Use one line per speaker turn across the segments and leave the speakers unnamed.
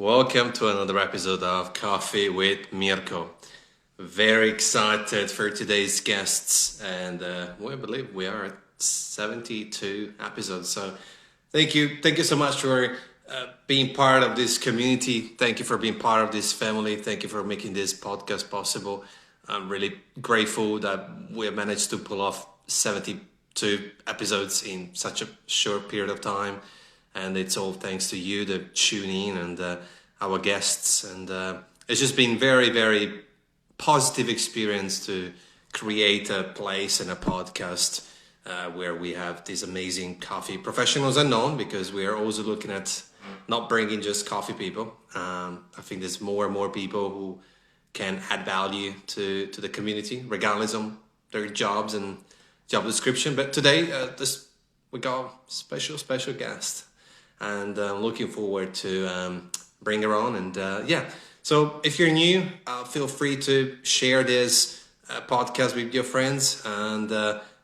Welcome to another episode of Coffee with Mirko. Very excited for today's guests, and we believe we are at 72 episodes. So thank you so much for being part of this community. Thank you for being part of this family. Thank you for making this podcast possible. I'm really grateful that we have managed to pull off 72 episodes in such a short period of time. And it's all thanks to you, the tuning and our guests. And it's just been very positive experience to create a place and a podcast where we have these amazing coffee professionals unknown, because we are also looking at not bringing just coffee people. I think there's more and more people who can add value to the community, regardless of their jobs and job description. But today, we got a special guest, and looking forward to bring her on. And so if you're new, feel free to share this podcast with your friends. And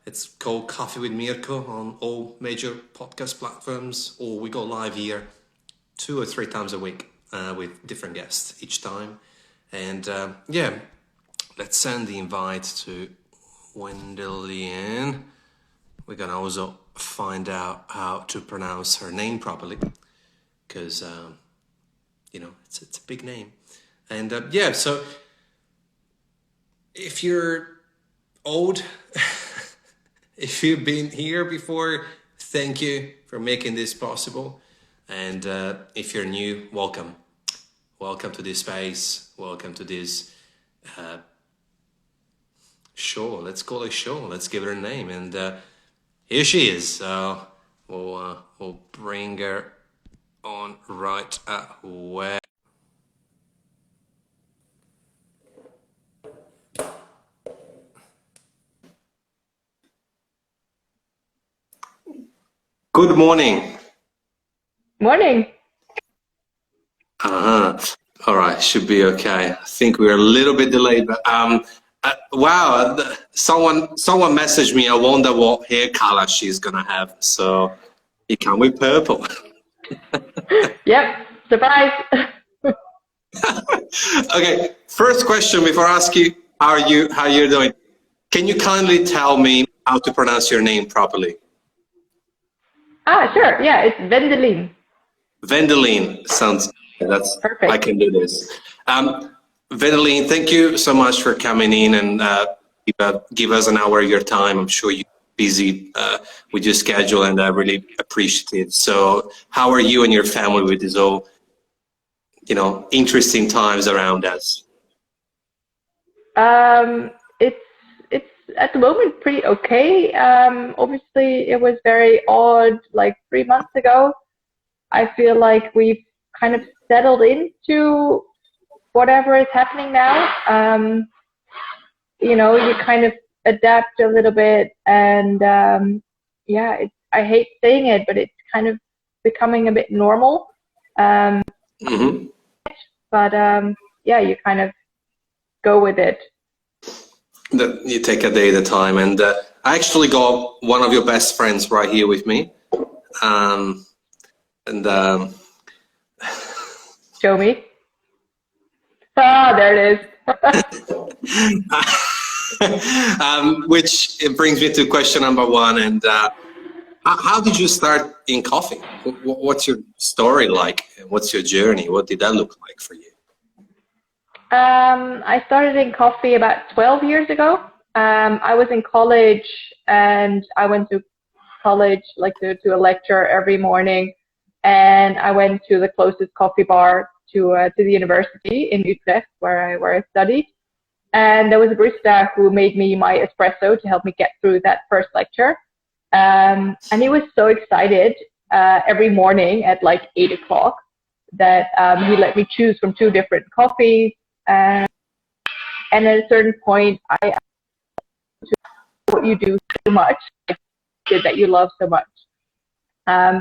it's called Coffee with Mirko on all major podcast platforms, or we go live here 2 or 3 times a week with different guests each time. And let's send the invite to Wendelien. We're gonna also find out how to pronounce her name properly, because it's a big name. And so if you're old, if you've been here before, thank you for making this possible. And if you're new, welcome to this space, welcome to this show. Let's call it a show, let's give her a name. And here she is. We'll bring her on right away. Good morning.
Morning.
All right, should be okay. I think we're a little bit delayed, but wow, someone messaged me. I wonder what hair color she's gonna have. So you come with purple.
Yep, surprise.
Okay, first question before I ask you how you're doing. Can you kindly tell me how to pronounce your name properly?
Sure. Yeah, it's Wendelien.
Wendelien sounds. That's
perfect.
I can do this. Wendelien, thank you so much for coming in and give us an hour of your time. I'm sure you're busy with your schedule, and I really appreciate it. So how are you and your family with this all, interesting times around us?
It's at the moment pretty okay. Obviously, it was very odd like 3 months ago. I feel like we've kind of settled into whatever is happening now. You kind of adapt a little bit, and I hate saying it, but it's kind of becoming a bit normal. But you kind of go with it.
You take a day at a time. And I actually got one of your best friends right here with me.
Show me. There it
is. Which it brings me to question number 1. And how did you start in coffee? What's your story like? What's your journey? What did that look like for you?
I started in coffee about 12 years ago. I was in college, and I went to college to a lecture every morning, and I went to the closest coffee bar to the university in Utrecht, where I studied. And there was a barista who made me my espresso to help me get through that first lecture. And he was so excited every morning at 8 o'clock that he let me choose from 2 different coffees. And at a certain point, I asked what you do so much, that you love so much.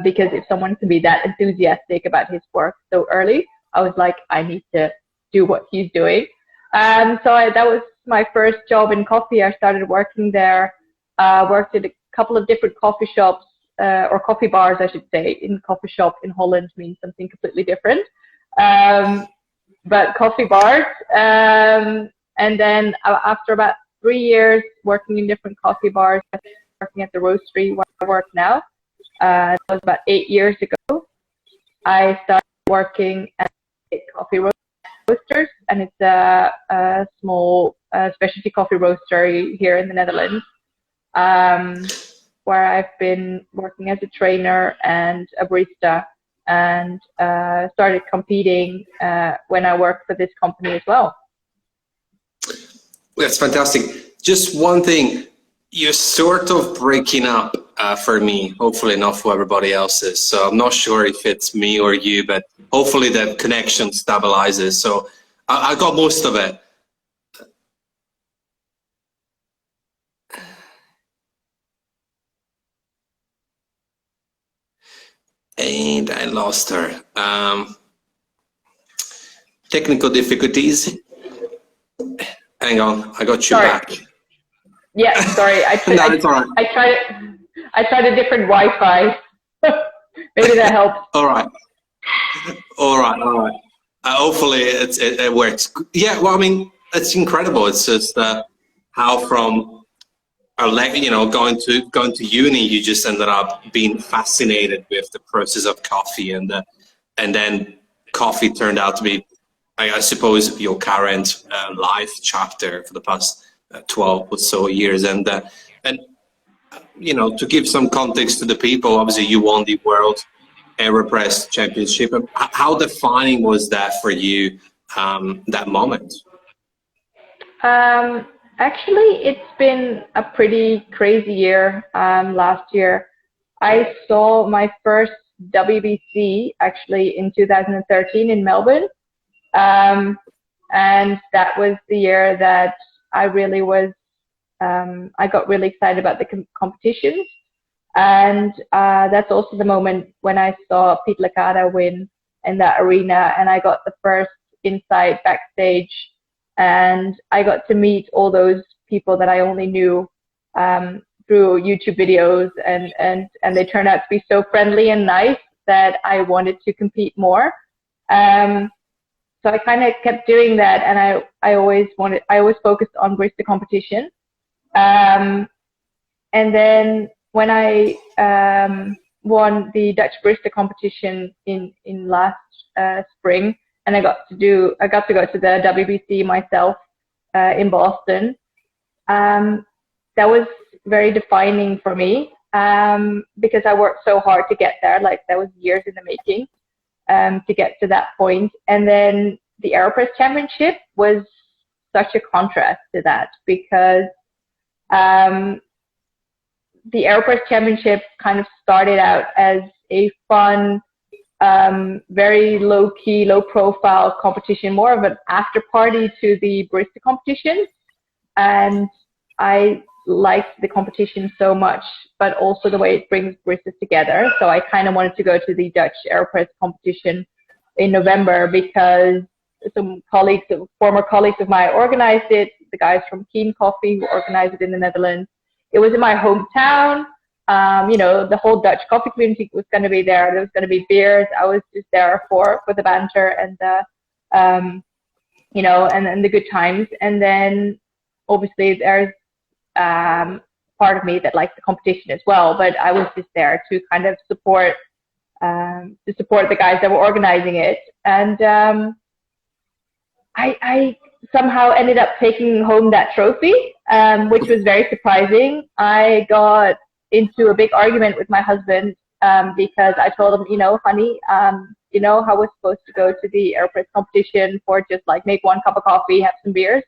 Because if someone can be that enthusiastic about his work so early, I was like, I need to do what he's doing. That was my first job in coffee. I started working there, worked at a couple of different coffee shops, or coffee bars, I should say. In coffee shop in Holland means something completely different. but coffee bars. And then after about 3 years working in different coffee bars, working at the roastery where I work now, that was about 8 years ago, I started working at coffee roasters, and it's a small specialty coffee roastery here in the Netherlands, where I've been working as a trainer and a barista, and started competing when I worked for this company as well.
That's fantastic. Just one thing, you're sort of breaking up for me, hopefully not for everybody else's. So I'm not sure if it's me or you, but hopefully that connection stabilizes. So I got most of it. And I lost her. Technical difficulties. Hang on, I got you back.
Yeah, sorry.
No, it's all right.
I tried a different Wi-Fi. Maybe that helps.
All right. Hopefully it works. Yeah, well, I mean, it's incredible. It's just how from going to uni, you just ended up being fascinated with the process of coffee, and then coffee turned out to be, I suppose, your current life chapter for the past 12 or so years. And to give some context to the people, obviously you won the World AeroPress Championship. How defining was that for you, that moment?
Actually, it's been a pretty crazy year. Last year, I saw my first WBC actually in 2013 in Melbourne. And that was the year that I really was, I got really excited about the competitions. And that's also the moment when I saw Pete Licata win in that arena, and I got the first insight backstage, and I got to meet all those people that I only knew through YouTube videos, and they turned out to be so friendly and nice that I wanted to compete more. So I kind of kept doing that, and I always focused on barista competition. And then when I won the Dutch barista competition in last spring, and I got to go to the WBC myself in Boston. That was very defining for me because I worked so hard to get there. Like, that was years in the making to get to that point. And then the AeroPress Championship was such a contrast to that, because the AeroPress Championship kind of started out as a fun, very low-key, low-profile competition, more of an after-party to the barista competition. And I liked the competition so much, but also the way it brings baristas together. So I kind of wanted to go to the Dutch AeroPress competition in November, because some former colleagues of mine organized it, the guys from Keen Coffee who organized it in the Netherlands. It was in my hometown. The whole Dutch coffee community was going to be there. There was going to be beers. I was just there for the banter and and the good times. And then obviously there's part of me that likes the competition as well, but I was just there to kind of support the guys that were organizing it. And I somehow ended up taking home that trophy, which was very surprising. I got into a big argument with my husband because I told him, honey, how we're supposed to go to the AeroPress competition for just like make one cup of coffee, have some beers.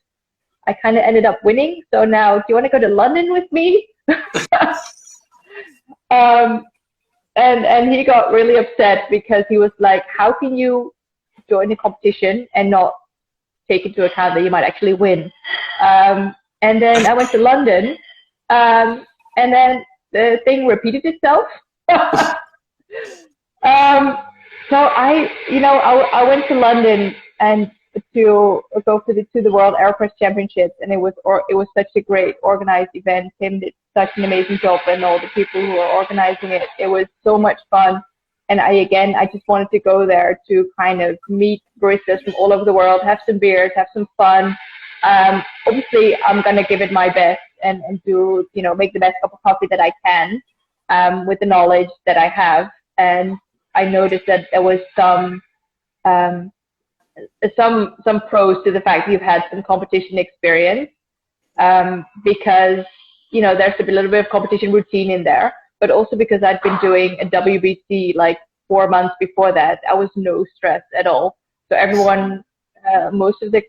I kind of ended up winning. So now, do you want to go to London with me? And he got really upset, because he was like, how can you join the competition and not take into account that you might actually win? And then I went to London, and then the thing repeated itself. So I went to London and to go to the World AeroPress Championships, and it was such a great organized event. Tim did such an amazing job, and all the people who were organizing it. It was so much fun. And I just wanted to go there to kind of meet baristas from all over the world, have some beers, have some fun. Obviously, I'm going to give it my best and do, make the best cup of coffee that I can with the knowledge that I have. And I noticed that there was some pros to the fact that you've had some competition experience, because, there's a little bit of competition routine in there, but also because I'd been doing a WBC like 4 months before that. I was no stress at all. So everyone, most of the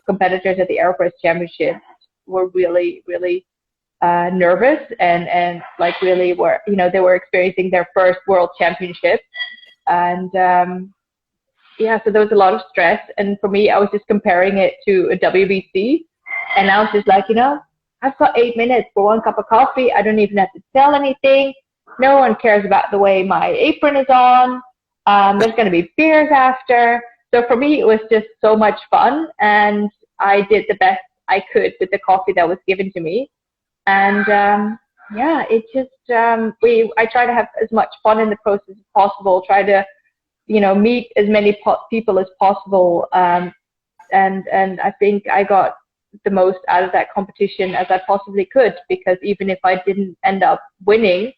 competitors at the Aeropress Championships were really, really nervous and like really were, they were experiencing their first world championship. And so there was a lot of stress. And for me, I was just comparing it to a WBC. And I was just like, I've got 8 minutes for one cup of coffee. I don't even have to sell anything. No one cares about the way my apron is on. There's going to be beers after. So for me, it was just so much fun. And I did the best I could with the coffee that was given to me. And it just, I try to have as much fun in the process as possible, try to, meet as many people as possible. And I think I got the most out of that competition as I possibly could, because even if I didn't end up winning,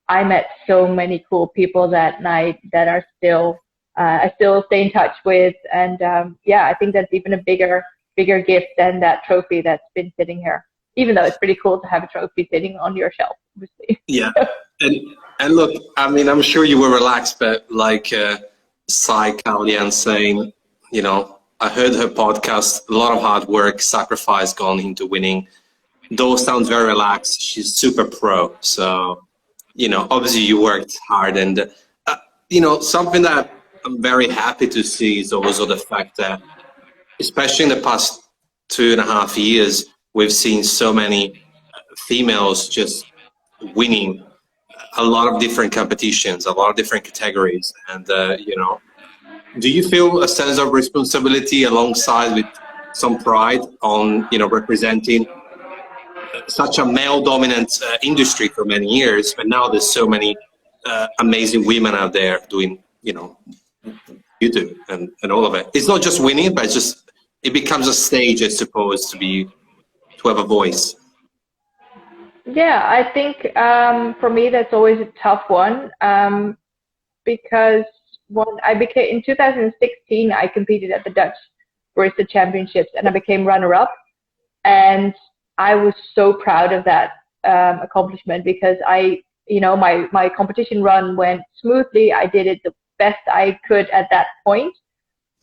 I met so many cool people that night that are still, I still stay in touch with. And I think that's even a bigger gift than that trophy that's been sitting here, even though it's pretty cool to have a trophy sitting on your shelf, obviously.
Yeah. And look, I mean, I'm sure you were relaxed, but like Sai Kaulian saying, I heard her podcast, a lot of hard work, sacrifice gone into winning. Those sounds very relaxed. She's super pro. So, obviously you worked hard. And, something that I'm very happy to see is also the fact that, especially in the past 2.5 years, we've seen so many females just winning a lot of different competitions, a lot of different categories. And, do you feel a sense of responsibility alongside with some pride on, representing such a male-dominant industry for many years, but now there's so many amazing women out there doing, you do, and all of it. It's not just winning, but it becomes a stage, I suppose, to have a voice.
Yeah, I think for me that's always a tough one, because when I became in 2016, I competed at the Dutch Barista Championships and I became runner-up, and I was so proud of that accomplishment because my competition run went smoothly. I did it the best I could at that point.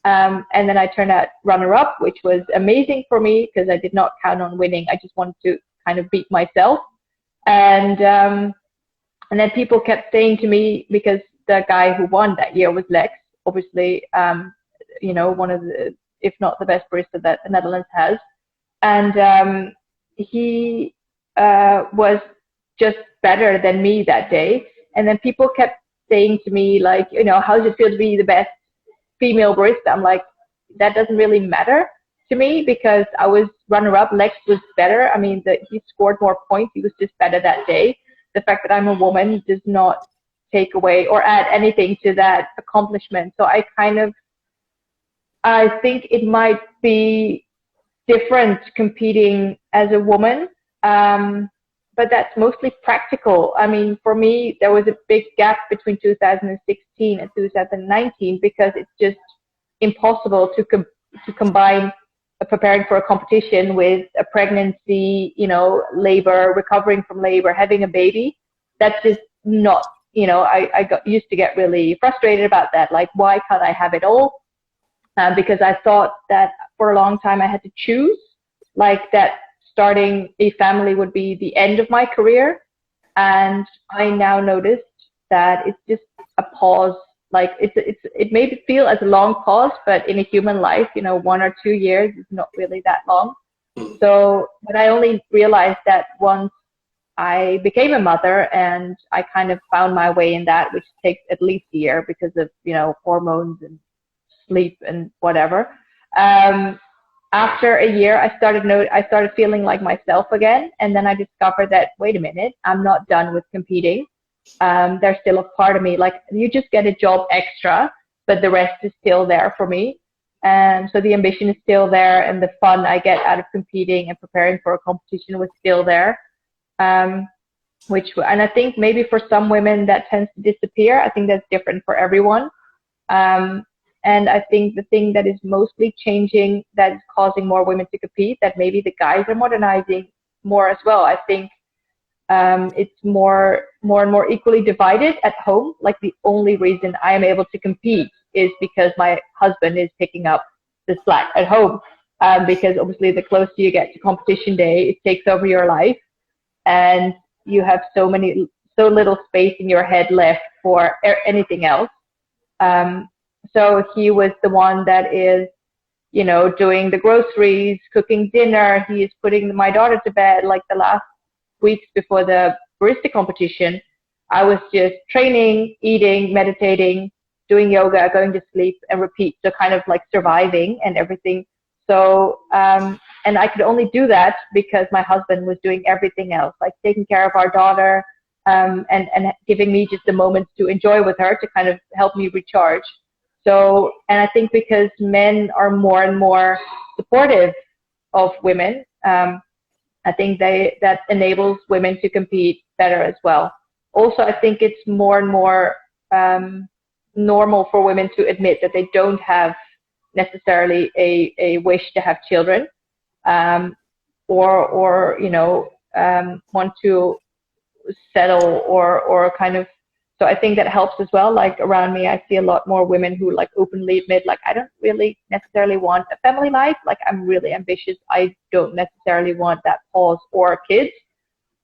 And then I turned out runner-up, which was amazing for me because I did not count on winning. I just wanted to kind of beat myself. And then people kept saying to me, because the guy who won that year was Lex, obviously, one of the, if not the best barista that the Netherlands has. And he was just better than me that day. And then people kept saying to me, like, how does it feel to be the best female barista? I'm like, that doesn't really matter to me because I was runner-up. Lex was better. I mean, he scored more points. He was just better that day. The fact that I'm a woman does not take away or add anything to that accomplishment. So I think it might be different competing as a woman, but that's mostly practical. I mean, for me, there was a big gap between 2016 and 2019 because it's just impossible to combine preparing for a competition with a pregnancy, labor, recovering from labor, having a baby. That's just not, I used to get really frustrated about that. Like, why can't I have it all? Because I thought that for a long time I had to choose, like that starting a family would be the end of my career. And I now noticed that it's just a pause. Like it may feel as a long pause, but in a human life, 1 or 2 years is not really that long. So, but I only realized that once I became a mother and I kind of found my way in that, which takes at least a year because of, hormones and sleep and whatever. After a year, I started feeling like myself again. And then I discovered that, wait a minute, I'm not done with competing. they're still a part of me. Like, you just get a job extra, but the rest is still there for me. And so the ambition is still there, and the fun I get out of competing and preparing for a competition was still there. And I think maybe for some women that tends to disappear. I think that's different for everyone. And I think the thing that is mostly changing, that is causing more women to compete, that maybe the guys are modernizing more as well. I think it's more and more equally divided at home. Like, the only reason I am able to compete is because my husband is picking up the slack at home. Because obviously the closer you get to competition day, it takes over your life, and you have so little space in your head left for anything else. So he was the one that is, doing the groceries, cooking dinner. He is putting my daughter to bed. Like, the last weeks before the barista competition, I was just training, eating, meditating, doing yoga, going to sleep, and repeat. So kind of like surviving and everything. So, and I could only do that because my husband was doing everything else, like taking care of our daughter, and giving me just a moment to enjoy with her, to kind of help me recharge. So, and I think because men are more and more supportive of women, I think that enables women to compete better as well. Also, I think it's more and more normal for women to admit that they don't have necessarily a wish to have children, or want to settle or kind of. So I think that helps as well. Like, around me, I see a lot more women who like openly admit, like, I don't really necessarily want a family life. Like, I'm really ambitious. I don't necessarily want that pause or kids.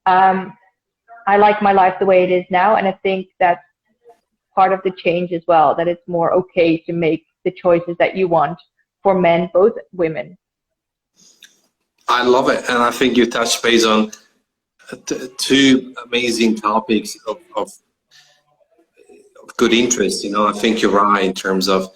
I like my life the way it is now. And I think that's part of the change as well, that it's more okay to make the choices that you want for men, both women.
I love it. And I think you touched base on two amazing topics of good interest. I think you're right in terms of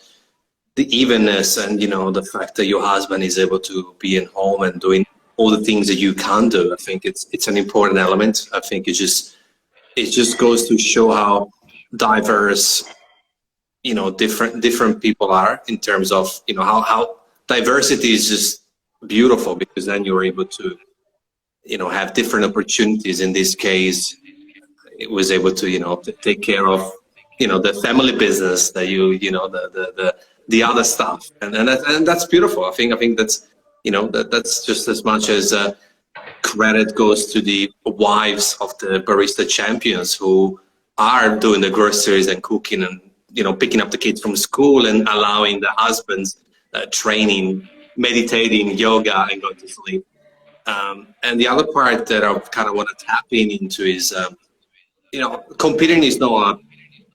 the evenness and, the fact that your husband is able to be at home and doing all the things that you can do. I think it's an important element. I think it just goes to show how diverse, different people are in terms of, how diversity is just beautiful, because then you're able to, have different opportunities. In this case, it was able to, take care of, the family business, that the other stuff, and that's beautiful. I think that's, that's just as much as credit goes to the wives of the barista champions who are doing the groceries and cooking and, picking up the kids from school and allowing the husbands training, meditating, yoga, and going to sleep. And the other part that I kind of want to tap into is, competing is not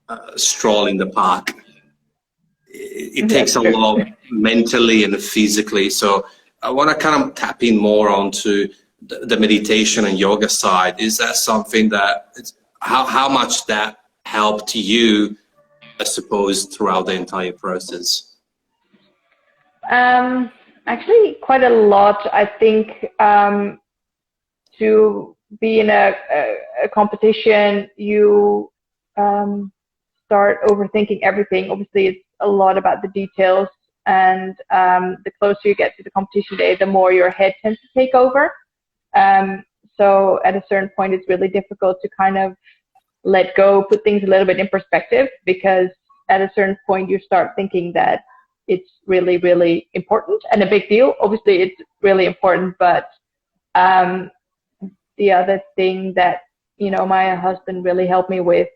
a stroll in the park. It takes a lot mentally and physically. So I want to kind of tap in more onto the meditation and yoga side. Is that something that, how much that helped you, I suppose, throughout the entire process?
Actually, quite a lot. I think to be in a competition, you start overthinking everything. Obviously, it's a lot about the details, and the closer you get to the competition day, the more your head tends to take over. So at a certain point, it's really difficult to kind of let go, put things a little bit in perspective, because at a certain point you start thinking that it's really, really important and a big deal. Obviously, it's really important, but the other thing that, my husband really helped me with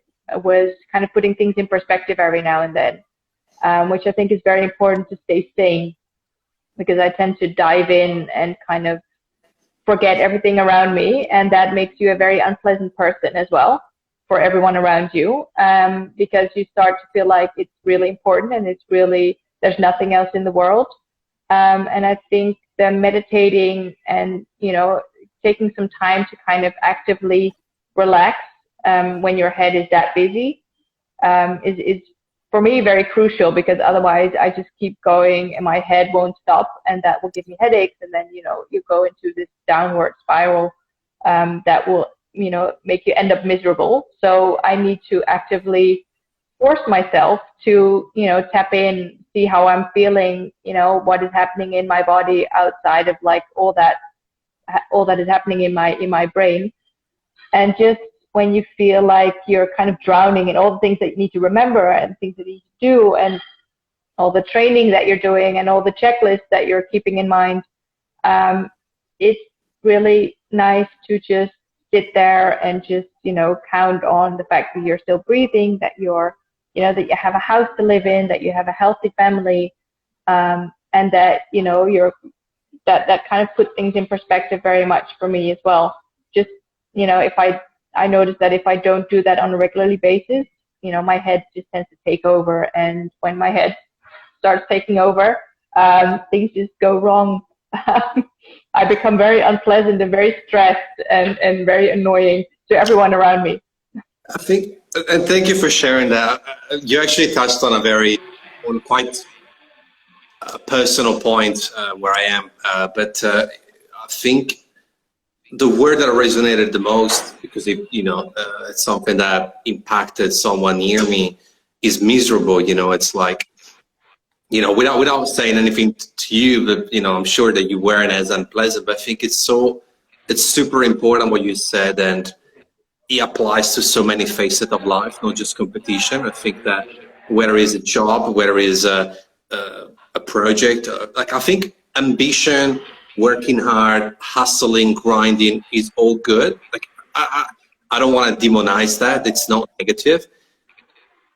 was kind of putting things in perspective every now and then, which I think is very important to stay sane, because I tend to dive in and kind of forget everything around me, and that makes you a very unpleasant person as well for everyone around you, because you start to feel like it's really important and it's really, there's nothing else in the world. And I think the meditating and, taking some time to kind of actively relax when your head is that busy is for me very crucial, because otherwise I just keep going and my head won't stop, and that will give me headaches, and then you go into this downward spiral that will make you end up miserable. So I need to actively force myself to, tap in, see how I'm feeling, what is happening in my body outside of like all that is happening in my brain. And just when you feel like you're kind of drowning in all the things that you need to remember and things that you need to do and all the training that you're doing and all the checklists that you're keeping in mind, it's really nice to just sit there and just, count on the fact that you're still breathing, that you're, that you have a house to live in, that you have a healthy family, and that, that kind of puts things in perspective very much for me as well. Just, if I notice that if I don't do that on a regularly basis, my head just tends to take over. And when my head starts taking over, things just go wrong. I become very unpleasant and very stressed and very annoying to everyone around me.
I think, and thank you for sharing that. You actually touched on on quite personal point where I am, but I think the word that resonated the most, because it's something that impacted someone near me, is miserable. It's like, without saying anything to you, but I'm sure that you weren't as unpleasant. But I think it's super important what you said, and it applies to so many facets of life, not just competition. I think that whether it's a job, whether it's a project, like I think ambition, working hard, hustling, grinding is all good. Like I don't want to demonize that. It's not negative.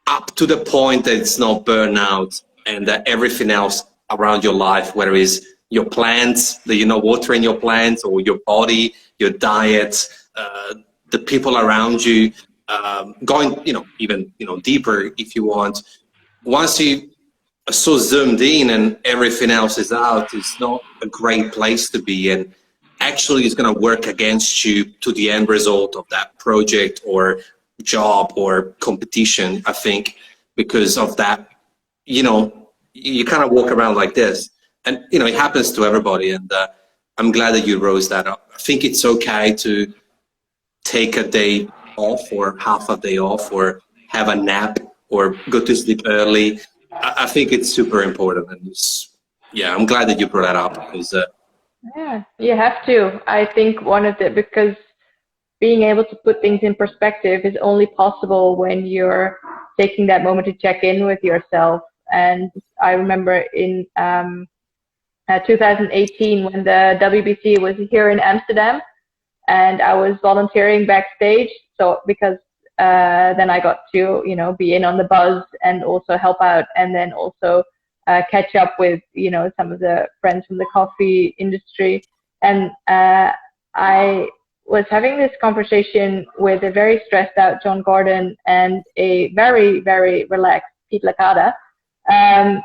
Up to the point that it's not burnout and that everything else around your life, whether it's your plants, watering your plants, or your body, your diet, the people around you, going, even, deeper if you want. Once you are so zoomed in and everything else is out, it's not a great place to be. And actually it's going to work against you to the end result of that project or job or competition, I think, because of that, you kind of walk around like this. And, it happens to everybody. And I'm glad that you rose that up. I think it's okay to take a day off or half a day off or have a nap or go to sleep early. I think it's super important. And I'm glad that you brought that up because
yeah, you have to. I think because being able to put things in perspective is only possible when you're taking that moment to check in with yourself. And I remember in 2018 when the WBC was here in Amsterdam, and I was volunteering backstage. So because then I got to, be in on the buzz and also help out, and then also catch up with, some of the friends from the coffee industry. And I was having this conversation with a very stressed out John Gordon and a very, very relaxed Pete Licata. And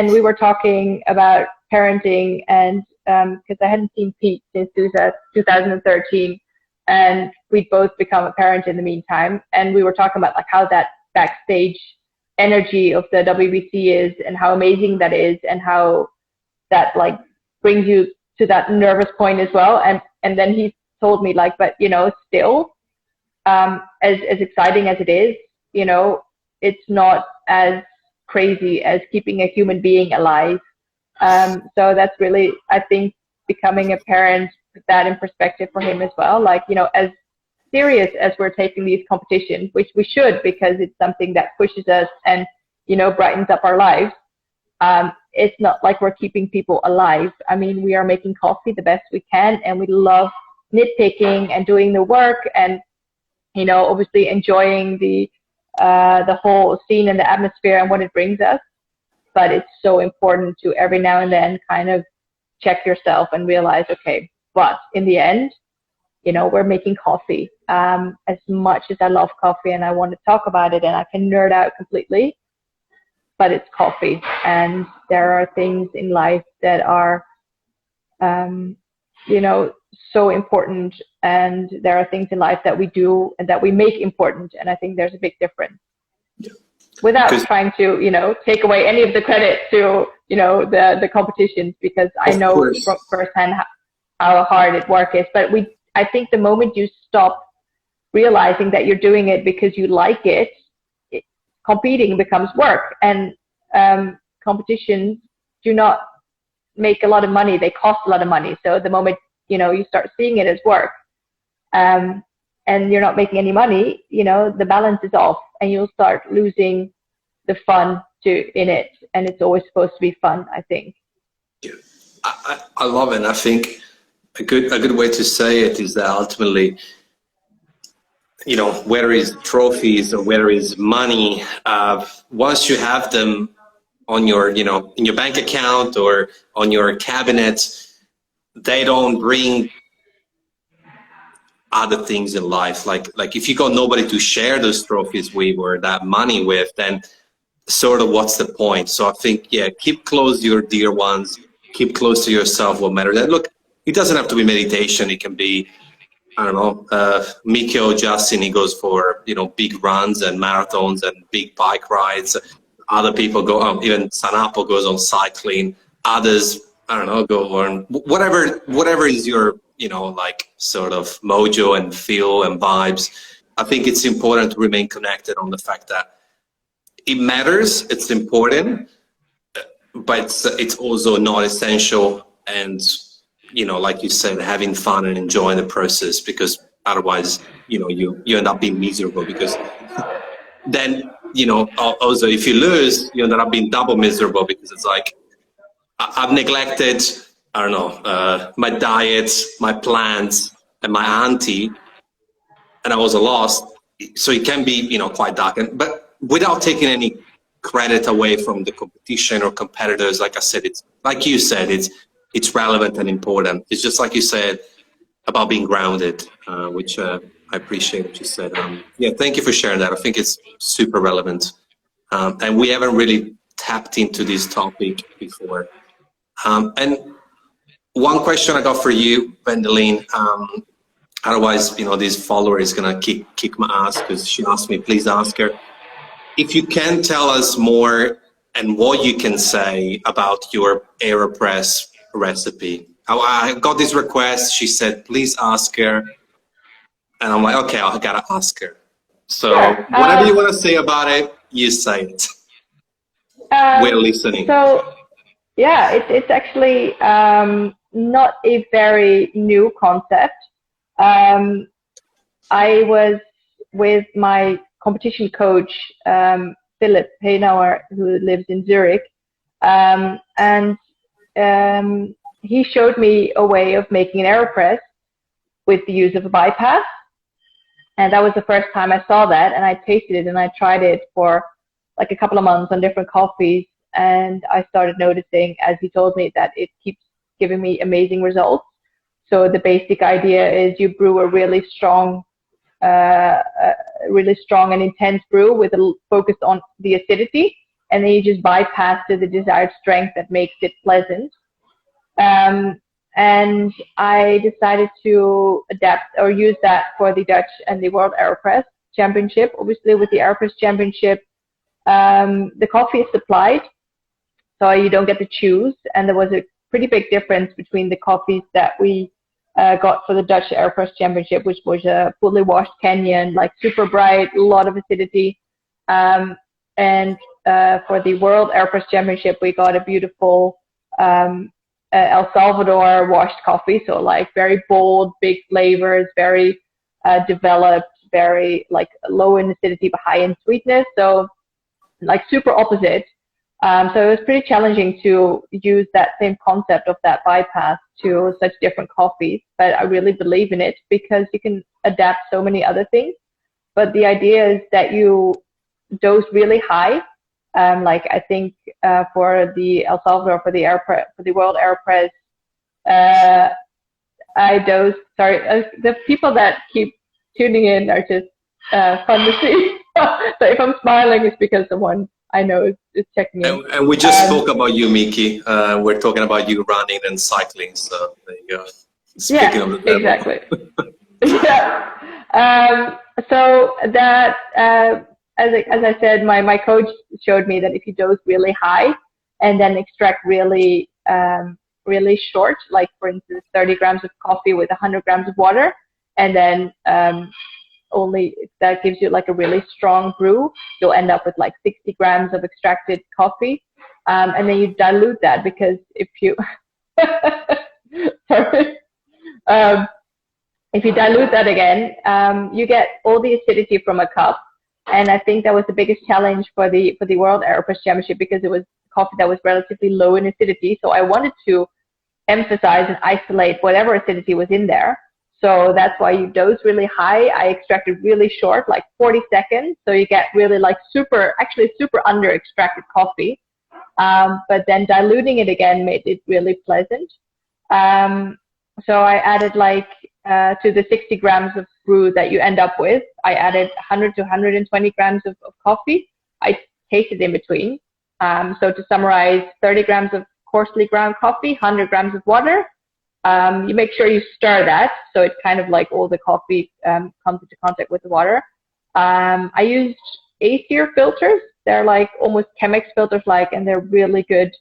we were talking about parenting, and because I hadn't seen Pete since 2013, and we'd both become a parent in the meantime. And we were talking about like how that backstage energy of the WBC is, and how amazing that is, and how that like brings you to that nervous point as well. And then he told me like, but still, as exciting as it is, it's not as crazy as keeping a human being alive. So that's really, I think, becoming a parent, put that in perspective for him as well. Like, as serious as we're taking these competitions, which we should, because it's something that pushes us and, brightens up our lives. It's not like we're keeping people alive. I mean, we are making coffee the best we can, and we love nitpicking and doing the work and, obviously enjoying the whole scene and the atmosphere and what it brings us. But it's so important to every now and then kind of check yourself and realize, okay, but in the end, we're making coffee. As much as I love coffee and I want to talk about it and I can nerd out completely, but it's coffee. And there are things in life that are, so important. And there are things in life that we do and that we make important. And I think there's a big difference. Yeah. Without trying to, take away any of the credit to, the competitions, because I know firsthand how hard it work is. But I think the moment you stop realizing that you're doing it because you like it, competing becomes work. And competitions do not make a lot of money. They cost a lot of money. So the moment, you start seeing it as work, and you're not making any money, the balance is off, and you'll start losing the fun in it. And it's always supposed to be fun, I think.
Yeah. I love it. I think a good way to say it is that ultimately, whether it's trophies or whether it's money, once you have them on your, in your bank account or on your cabinet, they don't bring other things in life. Like if you got nobody to share those trophies with or that money with, then sort of what's the point? So I think, yeah, keep close to your dear ones, keep close to yourself, what matters. And look, it doesn't have to be meditation. It can be, I don't know, Mikko, Justin, he goes for, big runs and marathons and big bike rides. Other people go, even Sanapo goes on cycling. Others, I don't know, go on whatever is your, like sort of mojo and feel and vibes. I think it's important to remain connected on the fact that it matters, it's important, but it's also not essential. And, like you said, having fun and enjoying the process, because otherwise, you end up being miserable, because then, also if you lose, you end up being double miserable, because it's like, I've neglected, I don't know, my diet, my plans, and my auntie, and I was lost. So it can be, quite dark. But without taking any credit away from the competition or competitors, like I said, it's like you said, it's relevant and important. It's just like you said about being grounded, which I appreciate what you said. Yeah, thank you for sharing that. I think it's super relevant, and we haven't really tapped into this topic before. And one question I got for you, Wendelien, otherwise, this follower is gonna kick my ass because she asked me, please ask her. If you can tell us more and what you can say about your AeroPress recipe. I got this request, she said, please ask her. And I'm like, okay, I gotta ask her. So whatever you wanna say about it, you say it. We're listening.
So yeah, it's actually not a very new concept. I was with my competition coach, Philip Heinauer, who lives in Zurich, and he showed me a way of making an AeroPress with the use of a bypass. And that was the first time I saw that, and I tasted it and I tried it for like a couple of months on different coffees, and I started noticing, as he told me, that it keeps giving me amazing results. So the basic idea is you brew a really strong and intense brew with a focus on the acidity, and then you just bypass to the desired strength that makes it pleasant. And I decided to adapt or use that for the Dutch and the World AeroPress Championship. Obviously, with the AeroPress Championship, the coffee is supplied, so you don't get to choose. And there was a pretty big difference between the coffees that we got for the Dutch AeroPress Championship, which was a fully washed Kenyan, like super bright, a lot of acidity. And for the World AeroPress Championship, we got a beautiful El Salvador washed coffee, so like very bold, big flavors, very developed, very like low in acidity but high in sweetness, so like super opposite. So it was pretty challenging to use that same concept of that bypass to such different coffees, but I really believe in it because you can adapt so many other things. But the idea is that you dose really high. Like I think for the El Salvador, for the World AeroPress, I dosed. Sorry, the people that keep tuning in are just fun to see. So if I'm smiling, it's because someone I know is checking in.
And we just spoke about you, Miki. We're talking about you running and cycling. So there you go. Speaking of the devil.
Exactly. Yeah. So that. As I said, my coach showed me that if you dose really high and then extract really short, like for instance 30 grams of coffee with 100 grams of water, and then that gives you like a really strong brew. You'll end up with like 60 grams of extracted coffee. And then you dilute that, because if you, sorry, if you dilute that again, you get all the acidity from a cup. And I think that was the biggest challenge for the World AeroPress Championship, because it was coffee that was relatively low in acidity. So I wanted to emphasize and isolate whatever acidity was in there. So that's why you dose really high. I extracted really short, like 40 seconds. So you get really like super under extracted coffee. But then diluting it again made it really pleasant. So I added like, to the 60 grams of brew that you end up with, I added 100 to 120 grams of coffee. I tasted in between. So to summarize, 30 grams of coarsely ground coffee, 100 grams of water. You make sure you stir that, so it's kind of like all the coffee comes into contact with the water. I used Acer filters. They're like almost Chemex filters like, and they're really good.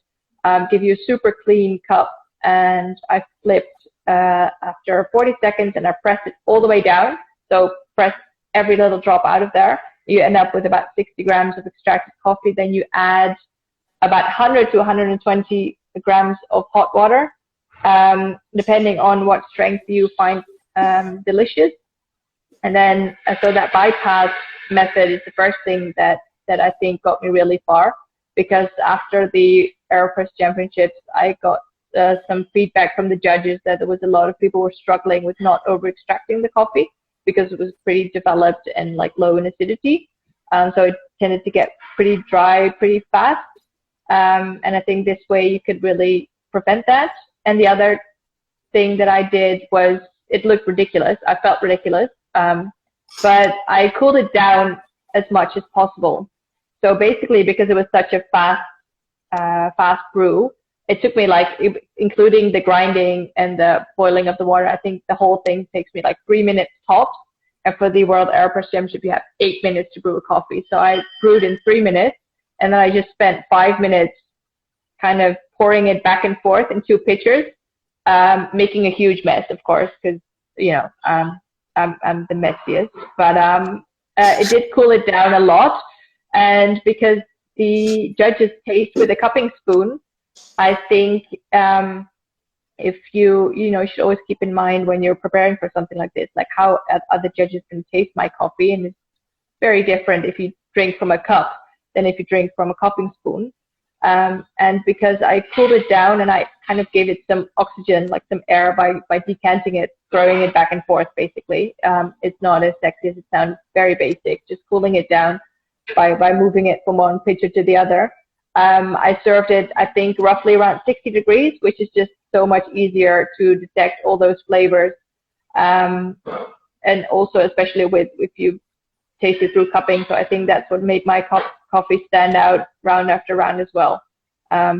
Give you a super clean cup. And I flipped after 40 seconds, and I pressed it all the way down. So press every little drop out of there. You end up with about 60 grams of extracted coffee. Then you add about 100 to 120 grams of hot water, depending on what strength you find delicious. And then, so that bypass method is the first thing that I think got me really far, because after the AeroPress Championships, I got some feedback from the judges that there was a lot of people were struggling with not over extracting the coffee, because it was pretty developed and like low in acidity. So it tended to get pretty dry pretty fast. And I think this way you could really prevent that. And the other thing that I did was, it looked ridiculous. I felt ridiculous. But I cooled it down as much as possible. So basically, because it was such a fast brew, it took me like, including the grinding and the boiling of the water, I think the whole thing takes me like 3 minutes tops. And for the World AeroPress Championship, you have 8 minutes to brew a coffee. So I brewed in 3 minutes, and then I just spent 5 minutes kind of pouring it back and forth in 2 pitchers, making a huge mess, of course, because, you know, I'm the messiest. But it did cool it down a lot. And because the judges taste with a cupping spoon, I think if you should always keep in mind when you're preparing for something like this, like how other judges can taste my coffee. And it's very different if you drink from a cup than if you drink from a cupping spoon. And because I cooled it down and I kind of gave it some oxygen, like some air by decanting it, throwing it back and forth, basically. It's not as sexy as it sounds, very basic, just cooling it down by moving it from one pitcher to the other. I served it, I think, roughly around 60 degrees, which is just so much easier to detect all those flavors. And also, especially if you taste it through cupping. So I think that's what made my coffee stand out round after round as well.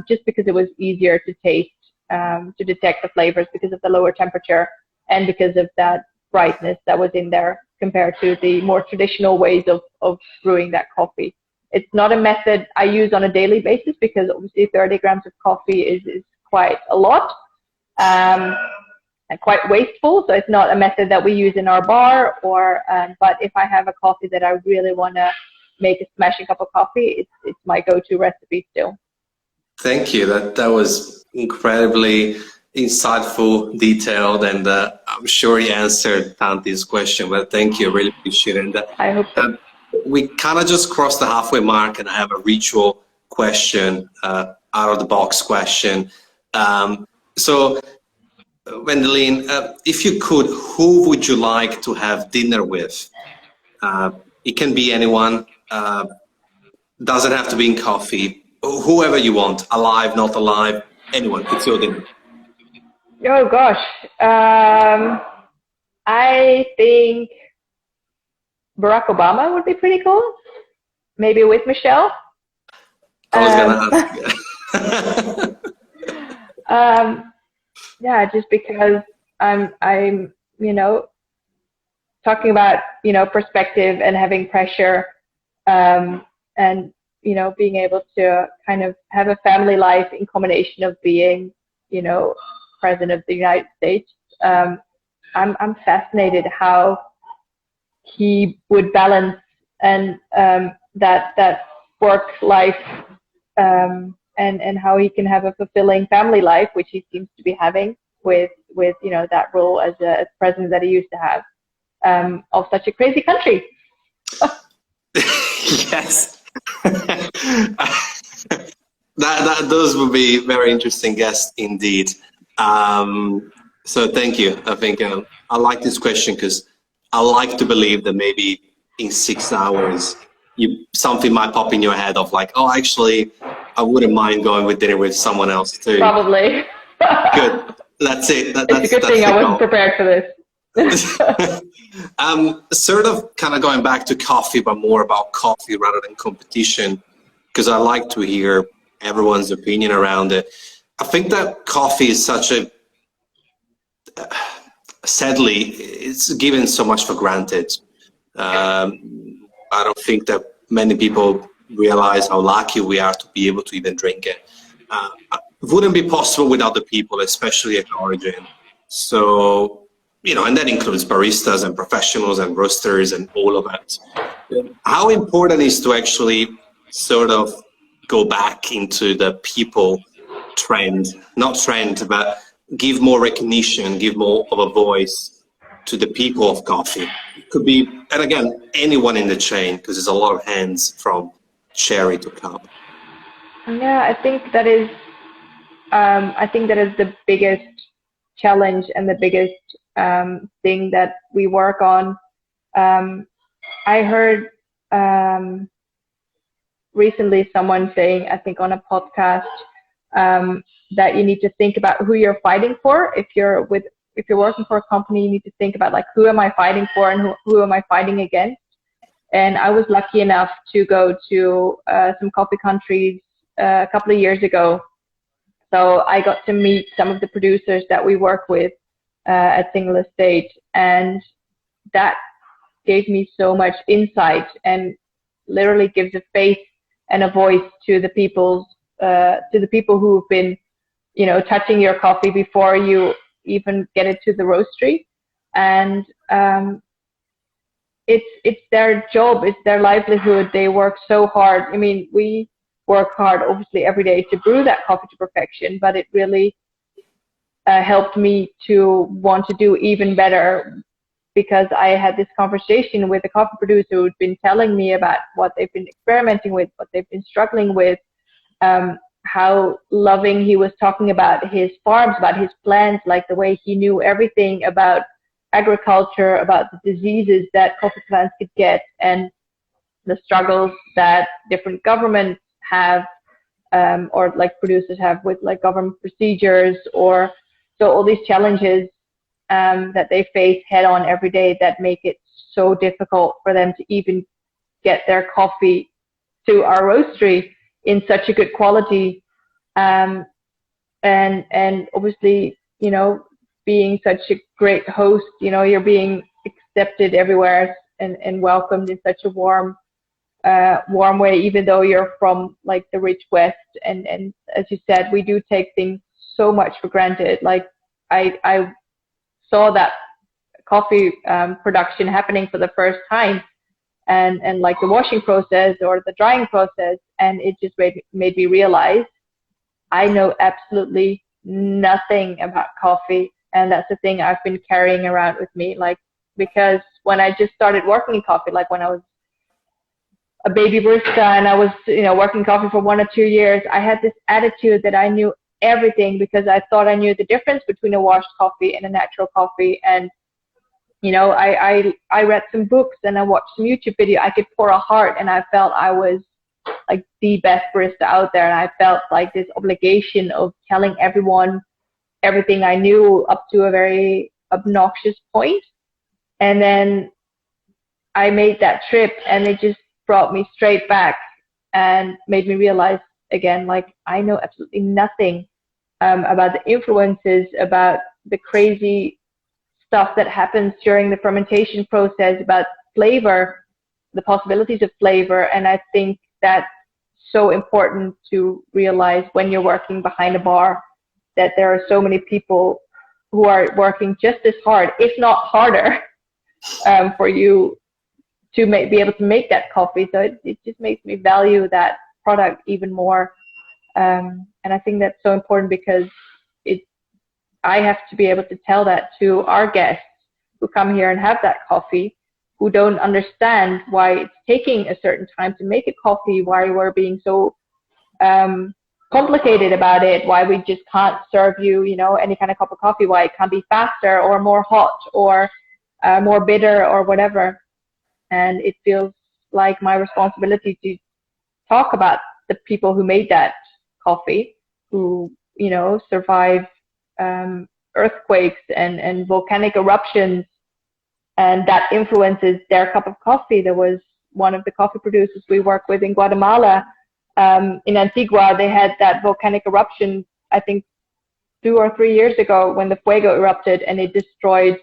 Just because it was easier to taste, to detect the flavors because of the lower temperature and because of that brightness that was in there compared to the more traditional ways of brewing that coffee. It's not a method I use on a daily basis because obviously 30 grams of coffee is quite a lot and quite wasteful. So it's not a method that we use in our bar. But if I have a coffee that I really want to make a smashing cup of coffee, it's my go-to recipe still.
Thank you. That was incredibly insightful, detailed, and I'm sure you answered Tanti's question. But thank you, I really appreciate it. And,
I hope so.
We kind of just crossed the halfway mark, and I have a ritual question, out of the box question. So, Wendelien, if you could, who would you like to have dinner with? It can be anyone. Doesn't have to be in coffee. Whoever you want, alive, not alive, anyone. It's your dinner.
Oh gosh, I think Barack Obama would be pretty cool. Maybe with Michelle.
I was gonna ask.
Yeah, just because I'm talking about perspective and having pressure, and being able to kind of have a family life in combination of being president of the United States. I'm fascinated how he would balance and that work life, and how he can have a fulfilling family life, which he seems to be having with that role as president that he used to have, of such a crazy country.
Yes. Those would be very interesting guests indeed. So thank you. I think I like this question because I like to believe that maybe in 6 hours something might pop in your head of like, oh, actually, I wouldn't mind going with dinner with someone else too.
Probably.
Good. That's it.
It's a good thing I wasn't prepared for this.
Sort of kind of going back to coffee, but more about coffee rather than competition, because I like to hear everyone's opinion around it. I think that coffee is such a, sadly, it's given so much for granted. I don't think that many people realize how lucky we are to be able to even drink it. It wouldn't be possible without the people, especially at Origin. So, and that includes baristas and professionals and roasters and all of that. How important is to actually sort of go back into the people trend, not trend, but give more recognition, give more of a voice to the people of coffee. It could be, and again, anyone in the chain, because there's a lot of hands from cherry to cup.
Yeah, I think that is the biggest challenge and the biggest thing that we work on. I heard recently someone saying, I think on a podcast, that you need to think about who you're fighting for. If you're working for a company, you need to think about like, who am I fighting for and who am I fighting against? And I was lucky enough to go to some coffee countries a couple of years ago. So I got to meet some of the producers that we work with at Single Estate, and that gave me so much insight and literally gives a face and a voice to the people who've been, touching your coffee before you even get it to the roastery. And it's their job, it's their livelihood. They work so hard. I mean, we work hard obviously every day to brew that coffee to perfection, but it really helped me to want to do even better, because I had this conversation with a coffee producer who'd been telling me about what they've been experimenting with, what they've been struggling with, how loving he was talking about his farms, about his plants, like the way he knew everything about agriculture, about the diseases that coffee plants could get, and the struggles that different governments have, or like producers have with like government procedures, or so all these challenges that they face head on every day that make it so difficult for them to even get their coffee to our roastery in such a good quality. And obviously, being such a great host, you're being accepted everywhere and welcomed in such a warm way, even though you're from like the rich West. And as you said, we do take things so much for granted. Like I saw that coffee production happening for the first time, and like the washing process or the drying process, and it just made me realize I know absolutely nothing about coffee. And that's the thing I've been carrying around with me, like, because when I just started working in coffee, like when I was a baby barista and I was, working coffee for 1 or 2 years, I had this attitude that I knew everything because I thought I knew the difference between a washed coffee and a natural coffee. And, I read some books and I watched some YouTube video. I could pour a heart, and I felt I was like the best barista out there. And I felt like this obligation of telling everyone everything I knew, up to a very obnoxious point. And then I made that trip, and it just brought me straight back and made me realize again, like, I know absolutely nothing about the influences, about the crazy stuff that happens during the fermentation process, about flavor, the possibilities of flavor. And I think that's so important to realize when you're working behind a bar, that there are so many people who are working just as hard, if not harder, for you be able to make that coffee. So it just makes me value that product even more. And I think that's so important because I have to be able to tell that to our guests who come here and have that coffee, who don't understand why it's taking a certain time to make a coffee, why we're being so complicated about it, why we just can't serve you, any kind of cup of coffee, why it can't be faster or more hot or more bitter or whatever. And it feels like my responsibility to talk about the people who made that coffee, who, survived earthquakes and volcanic eruptions, and that influences their cup of coffee. There was one of the coffee producers we work with in Guatemala, in Antigua. They had that volcanic eruption, I think 2 or 3 years ago, when the fuego erupted, and it destroyed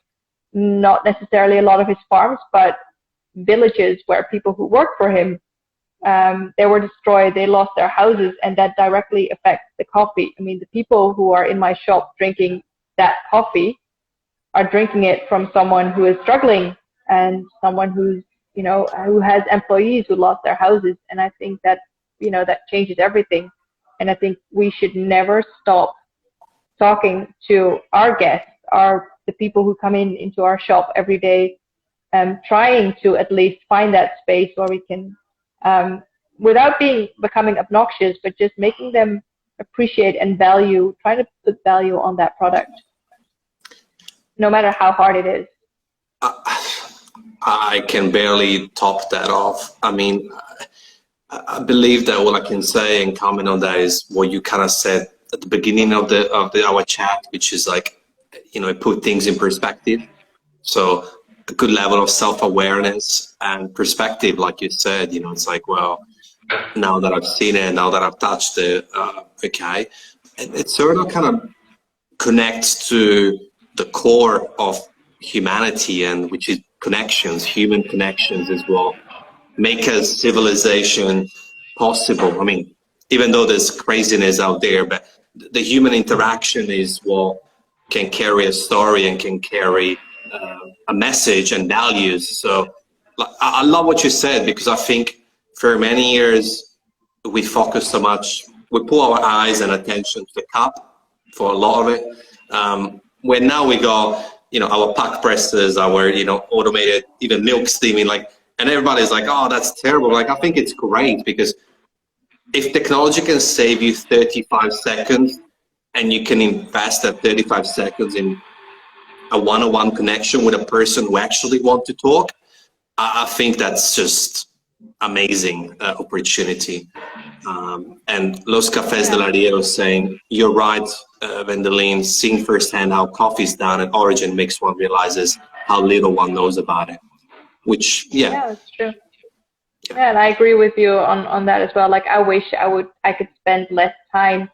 not necessarily a lot of his farms, but villages where people who work for him, they were destroyed, they lost their houses, and that directly affects the coffee. I mean, the people who are in my shop drinking that coffee are drinking it from someone who is struggling and someone who's, who has employees who lost their houses. And I think that, that changes everything. And I think we should never stop talking to our guests, the people who come into our shop every day, trying to at least find that space where we can, without becoming obnoxious, but just making them appreciate and try to put value on that product, no matter how hard it is.
I can barely top that off. I mean, I believe that all I can say and comment on that is what you kind of said at the beginning of our chat, which is like, put things in perspective. So a good level of self-awareness and perspective, like you said, it's like, well, now that I've seen it, now that I've touched it, okay. It sort of kind of connects to the core of humanity, and which is connections. Human connections is what make a civilization possible. I mean, even though there's craziness out there, but the human interaction is what can carry a story and can carry a message and values. So I love what you said, because I think for many years we focus so much, we put our eyes and attention to the cup for a lot of it. When now we got, our pack presses, our, automated, even milk steaming, and everybody's like, oh, that's terrible. I think it's great, because if technology can save you 35 seconds and you can invest that 35 seconds in a one-on-one connection with a person who actually wants to talk, I think that's just amazing opportunity. And Los Cafés del Arriero saying, you're right, Wendelien, seeing firsthand how coffee is done at origin makes one realizes how little one knows about it. Which,
yeah, that's true. Yeah, and I agree with you on that as well. I wish I could spend less time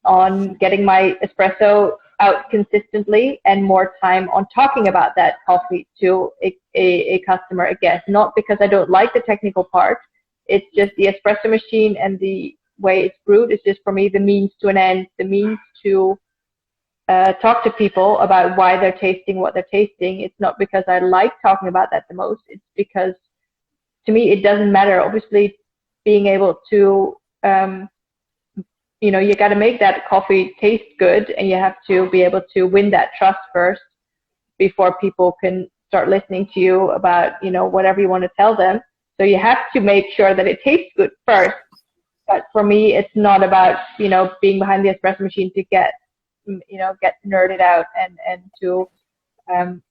on getting my espresso out consistently and more time on talking about that coffee to a customer, a guest. Not because I don't like the technical part. It's just the espresso machine and the way it's brewed is just, for me, the means to an end, the means to talk to people about why they're tasting what they're tasting. It's not because I like talking about that the most. It's because, to me, it doesn't matter. Obviously, being able to, you got to make that coffee taste good, and you have to be able to win that trust first before people can start listening to you about, whatever you want to tell them. So you have to make sure that it tastes good first. But for me, it's not about, being behind the espresso machine to get nerded out and to,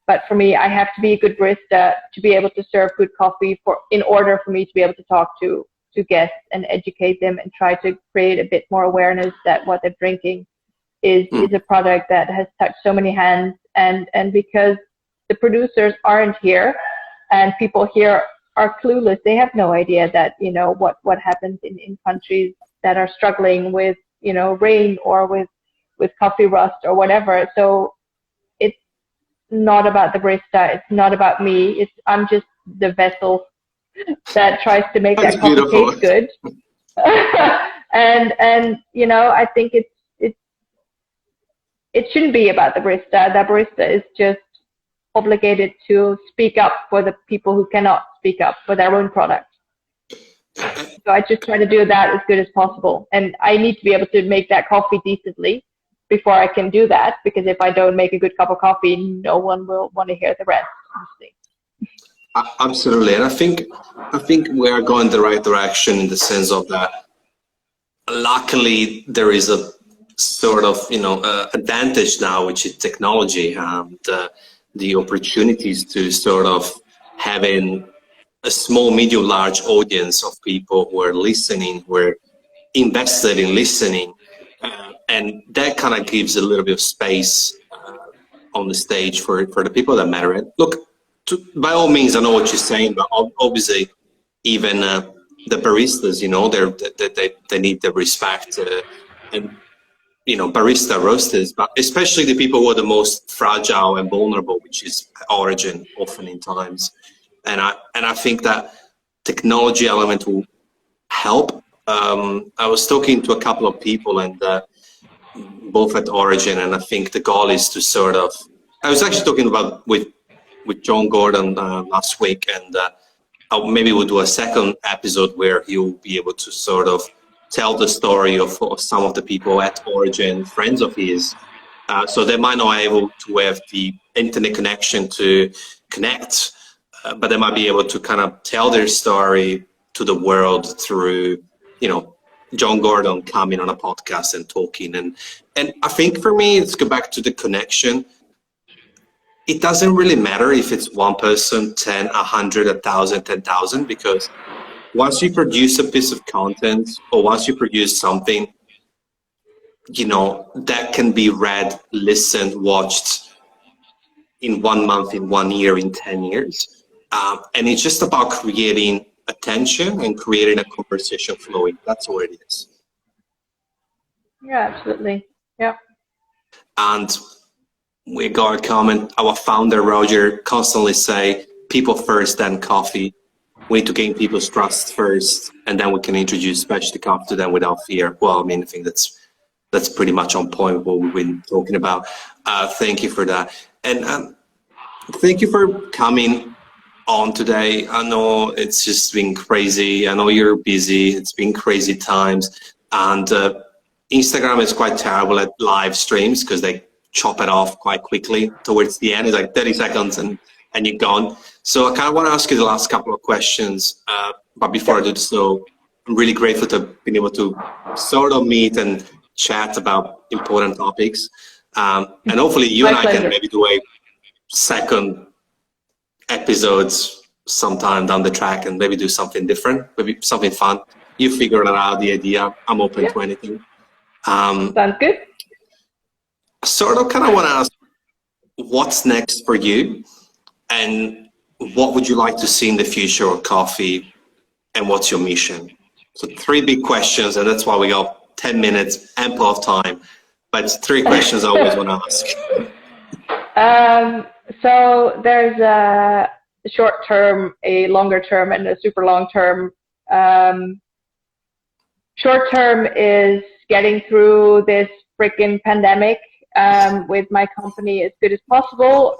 but for me, I have to be a good barista to be able to serve good coffee in order for me to be able to talk to guests and educate them and try to create a bit more awareness that what they're drinking is a product that has touched so many hands, and because the producers aren't here and people here are clueless. They have no idea that, what happens in countries that are struggling with, rain or with coffee rust or whatever. So it's not about the barista. It's not about me. I'm just the vessel that tries to make that coffee taste good. and I think it shouldn't be about the barista. That barista is just obligated to speak up for the people who cannot speak up for their own product. So I just try to do that as good as possible. And I need to be able to make that coffee decently before I can do that, because if I don't make a good cup of coffee, no one will want to hear the rest, honestly.
Absolutely, and I think we are going the right direction in the sense of that. Luckily, there is a sort of advantage now, which is technology and the opportunities to sort of having a small, medium, large audience of people who are listening, who are invested in listening, and that kind of gives a little bit of space on the stage for the people that matter. And look, by all means, I know what you're saying, but obviously, even the baristas, they need the respect, and barista roasters, but especially the people who are the most fragile and vulnerable, which is origin, often in times. And I think that technology element will help. I was talking to a couple of people, and both at Origin, and I think the goal is to sort of. I was actually talking about with John Gordon last week, and maybe we'll do a second episode where he'll be able to sort of tell the story of some of the people at Origin, friends of his. So they might not be able to have the internet connection to connect, but they might be able to kind of tell their story to the world through, John Gordon coming on a podcast and talking. And I think for me, let's go back to the connection. It doesn't really matter if it's one person, 10, 100, 1,000, 10,000, because once you produce a piece of content or once you produce something, that can be read, listened, watched in 1 month, in 1 year, in 10 years. And it's just about creating attention and creating a conversation flowing. That's all it is.
Yeah, absolutely. Yeah.
And we got a comment. Our founder, Roger, constantly say, people first, then coffee. We need to gain people's trust first, and then we can introduce specialty coffee to them without fear. Well, I mean, I think that's pretty much on point with what we've been talking about. Thank you for that. And thank you for coming on today. I know it's just been crazy. I know you're busy. It's been crazy times. And Instagram is quite terrible at live streams because they chop it off quite quickly towards the end. It's like 30 seconds and you're gone. So I kind of want to ask you the last couple of questions. But before I do so, I'm really grateful to have been able to sort of meet and chat about important topics. And hopefully you and I can maybe do a second episodes sometime down the track and maybe do something different, maybe something fun. You figure it out, the idea. I'm open to anything.
Sounds good.
Sort of kind of want to ask, what's next for you? And what would you like to see in the future of coffee? And what's your mission? So 3 big questions, and that's why we got 10 minutes, ample of time. But it's 3 questions I always want to ask.
So there's a short term, a longer term, and a super long term. Short term is getting through this freaking pandemic with my company as good as possible.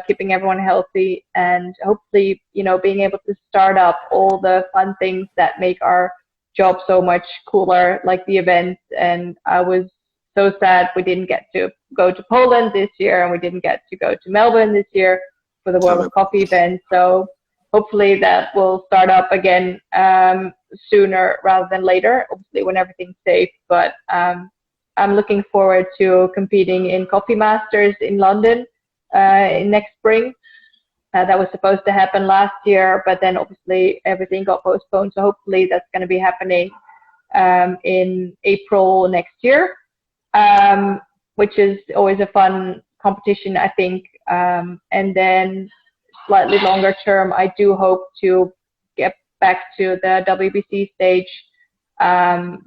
Keeping everyone healthy and hopefully, being able to start up all the fun things that make our job so much cooler, like the events. And I was so sad we didn't get to go to Poland this year, and we didn't get to go to Melbourne this year for the World of Coffee event. So hopefully that will start up again sooner rather than later, obviously when everything's safe. But I'm looking forward to competing in Coffee Masters in London in next spring. That was supposed to happen last year, but then obviously everything got postponed. So hopefully that's going to be happening in April next year. Which is always a fun competition, I think. And then slightly longer term, I do hope to get back to the WBC stage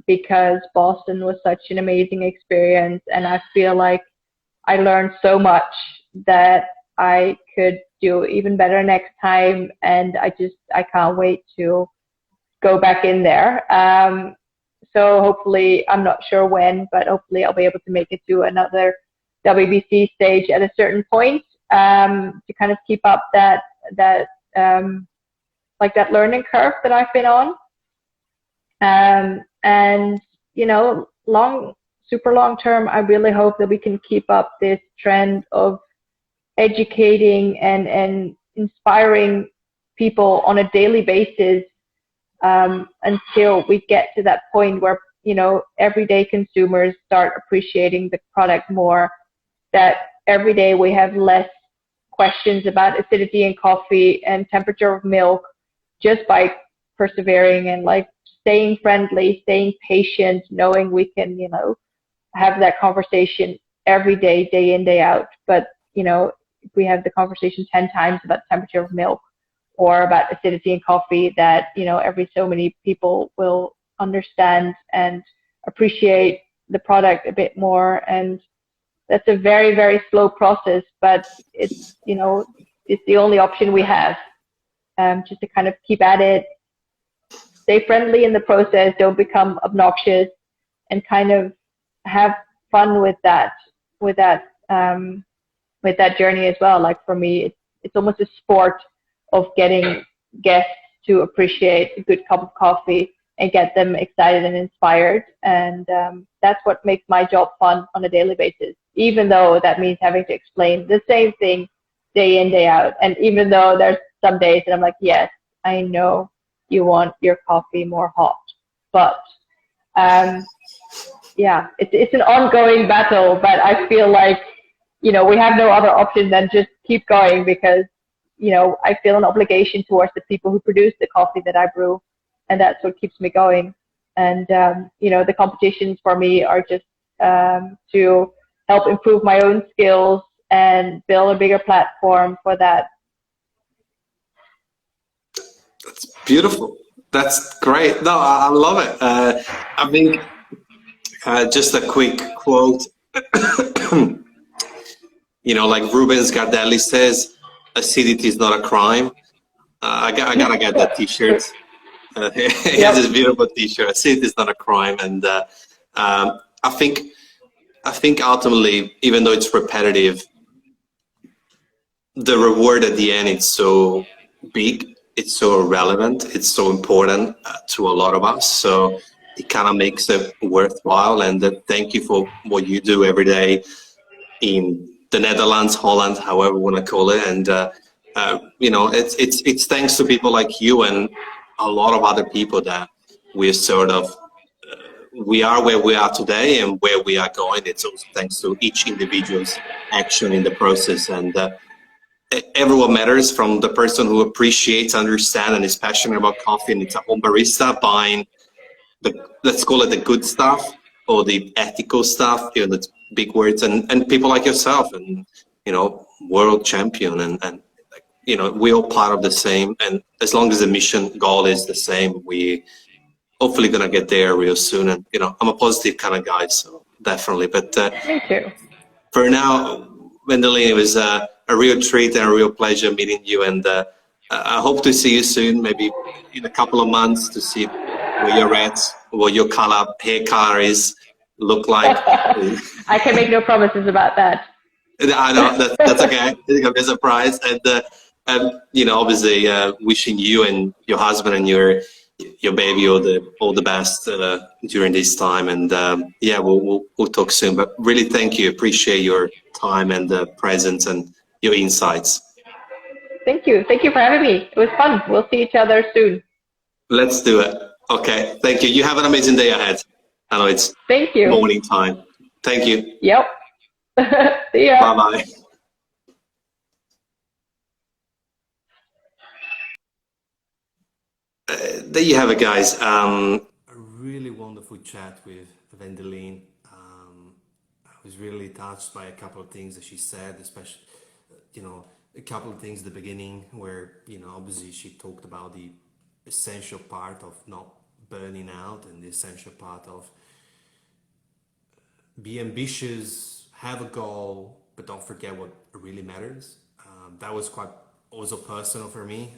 because Boston was such an amazing experience, and I feel like I learned so much that I could do even better next time, and I can't wait to go back in there. So hopefully, I'm not sure when, but hopefully I'll be able to make it to another WBC stage at a certain point. to kind of keep up that like that learning curve that I've been on. And super long term, I really hope that we can keep up this trend of educating and inspiring people on a daily basis, until we get to that point where everyday consumers start appreciating the product more. That every day we have less questions about acidity in coffee and temperature of milk, just by persevering and like staying friendly, staying patient, knowing we can have that conversation every day, day in, day out. But if we have the conversation 10 times about temperature of milk or about acidity in coffee, that every so many people will understand and appreciate the product a bit more. And that's a very, very slow process, but it's the only option we have, just to kind of keep at it, stay friendly in the process, don't become obnoxious, and kind of have fun with that journey as well. Like for me, it's almost a sport of getting guests to appreciate a good cup of coffee and get them excited and inspired. And that's what makes my job fun on a daily basis, even though that means having to explain the same thing day in, day out. And even though there's some days that I'm like, yes, I know you want your coffee more hot, but yeah, it's an ongoing battle. But I feel like we have no other option than just keep going, because I feel an obligation towards the people who produce the coffee that I brew, and that's what keeps me going. And the competitions for me are just to help improve my own skills and build a bigger platform for that.
That's beautiful. That's great. No, I love it. I think just a quick quote. Like Rubens Gardelli says, acidity is not a crime. I gotta get that T-shirt. He has this beautiful T-shirt. Acidity is not a crime, and I think ultimately, even though it's repetitive, the reward at the end is so big, it's so relevant, it's so important to a lot of us. So it kind of makes it worthwhile. And thank you for what you do every day in the Netherlands, Holland, however we want to call it. And it's thanks to people like you and a lot of other people that we're sort of we are where we are today and where we are going. It's also thanks to each individual's action in the process. And everyone matters, from the person who appreciates, understands, and is passionate about coffee, and it's a home barista buying let's call it the good stuff or the ethical stuff, that's big words, and people like yourself, and world champion, and we're all part of the same. And as long as the mission goal is the same, we hopefully gonna get there real soon. And I'm a positive kind of guy, so definitely. But
Me too.
for now, Wendelien, it was a real treat and a real pleasure meeting you, and I hope to see you soon, maybe in a couple of months, to see where you're at, what your hair color look like.
I can make no promises about that.
I know that's okay. It's gonna be a surprise, and obviously, wishing you and your husband and your baby all the best during this time. And yeah, we'll talk soon. But really, thank you. Appreciate your time and presence and your insights.
Thank you. Thank you for having me. It was fun. We'll see each other soon.
Let's do it. Okay. Thank you. You have an amazing day ahead. I know it's
Thank you.
morning time. Thank you.
Yep. See ya.
Bye-bye. There you have it, guys. A really wonderful chat with Wendelien. I was really touched by a couple of things that she said, especially, a couple of things at the beginning where, obviously she talked about the essential part of not burning out, and the essential part of be ambitious, have a goal, but don't forget what really matters. That was quite also personal for me.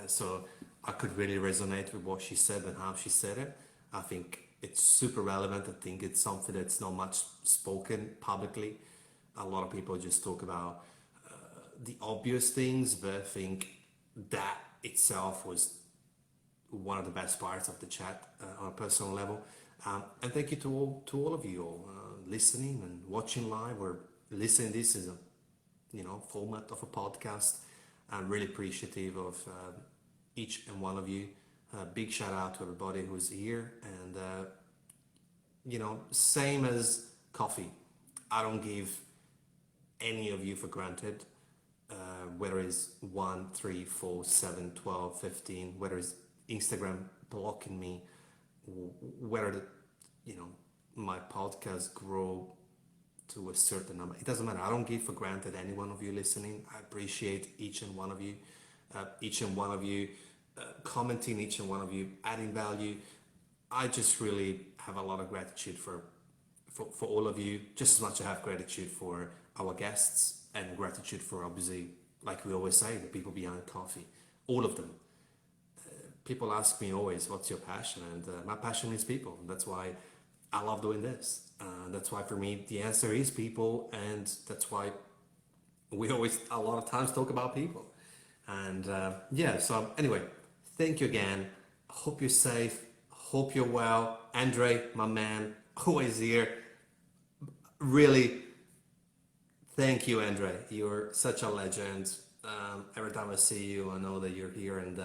So I could really resonate with what she said and how she said it. I think it's super relevant. I think it's something that's not much spoken publicly. A lot of people just talk about
the obvious things, but I think that itself was one of the best parts of the chat on a personal level. And thank you to all of you all listening and watching live or listening. This is a format of a podcast. I'm really appreciative of each and one of you. Big shout out to everybody who's here, and same as coffee. I don't give any of you for granted, whether it's 1, 3, 4, 7, 12, 15, whether it's Instagram blocking me, whether my podcast grow to a certain number. It doesn't matter. I don't give for granted any one of you listening. I appreciate each and one of you, commenting, each and one of you adding value. I just really have a lot of gratitude for all of you, just as much I have gratitude for our guests and gratitude for, obviously, like we always say, the people behind coffee, all of them. People ask me always, what's your passion? And my passion is people. That's why I love doing this. That's why for me, the answer is people. And that's why we always, a lot of times, talk about people. And so anyway, thank you again. Hope you're safe. Hope you're well. Andre, my man, always here. Really, thank you, Andre. You're such a legend. Every time I see you, I know that you're here, and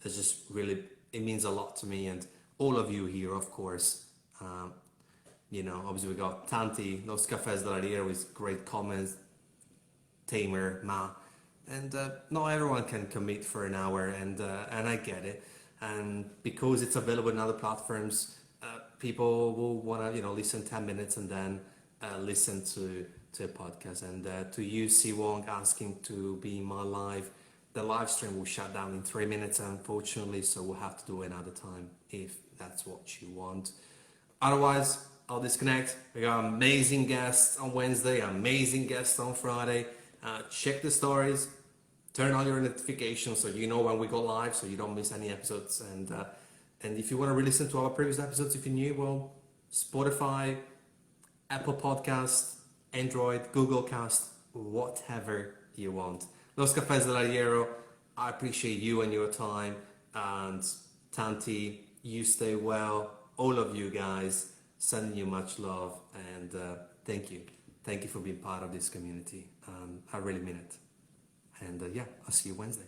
it's just really, it means a lot to me. And all of you here, of course. Obviously we got Tanti, Los Cafés de la Riera with great comments, Tamer, Ma, and not everyone can commit for an hour, and I get it. And because it's available in other platforms, people will want to listen 10 minutes and then listen to a podcast. And to you, Si Wong, asking to be in my live, the live stream will shut down in 3 minutes, unfortunately, so we'll have to do it another time if that's what you want. Otherwise, I'll disconnect. We got amazing guests on Wednesday, amazing guests on Friday. Check the stories, turn on your notifications so you know when we go live, so you don't miss any episodes. And if you want to re-listen to our previous episodes, if you're new, well, Spotify, Apple Podcast, Android, Google Cast, whatever you want. Los Cafés de la Riera, I appreciate you and your time. And Tanti, you stay well. All of you guys, sending you much love, and thank you. Thank you for being part of this community. I really mean it. And I'll see you Wednesday.